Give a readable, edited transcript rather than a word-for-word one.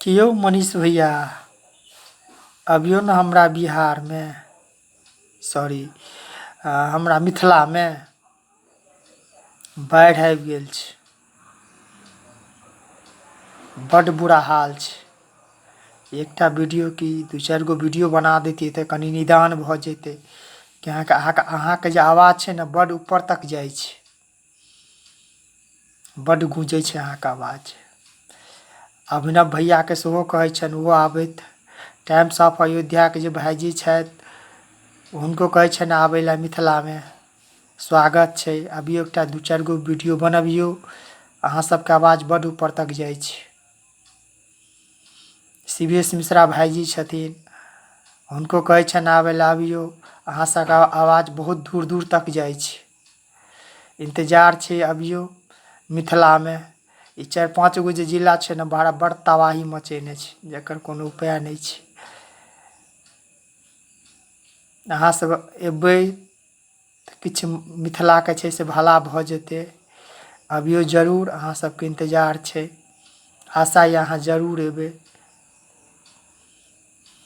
कि यौ मनीष भैया अबियौ ने हमरा बिहारमे सॉरी हमरा मिथिलामे बाढ़ि आबि गेल छै। बड्ड बुरा हाल छै। एकटा वीडियो की दू चारि गो वीडियो बना देतियै तऽ कनी निदान भऽ जेतै कि अहाँके जे आवाज छै ने बड्ड ऊपर तक जाइ छै, बड्ड गूँजै छै अहाँके आवाज। अभिनव भैयाके सेहो कहै छनि ओहो आबैत। टाइम्स ऑफ अयोध्याके जे भाइजी छथि हुनको कहै छनि आबै लए मिथिलामे, स्वागत छै। अभियो एकटा दू चारि गो वीडियो बनबियौ, अहाँ सबके आवाज बड्ड ऊपर तक जाइ छै। शिवेश मिश्रा भाइजी छथिन हुनको कहै छनि आबै लए अबियौ, अहाँ सबके आवाज बहुत दूर दूर तक जाइ छै। इंतजार छै अबियौ मिथिलामे। ई 4-5 गो जे जिला छै ने बड़ तबाही मचेने छै, जकर कोनो उपाय नहि छै। अहाँ सब एबै तऽ किछु मिथिलाके छै से भला भऽ जेतै। अबियौ जरूर, अहाँ सबके इंतजार छै, आशा यऽ अहाँ जरूर एबै।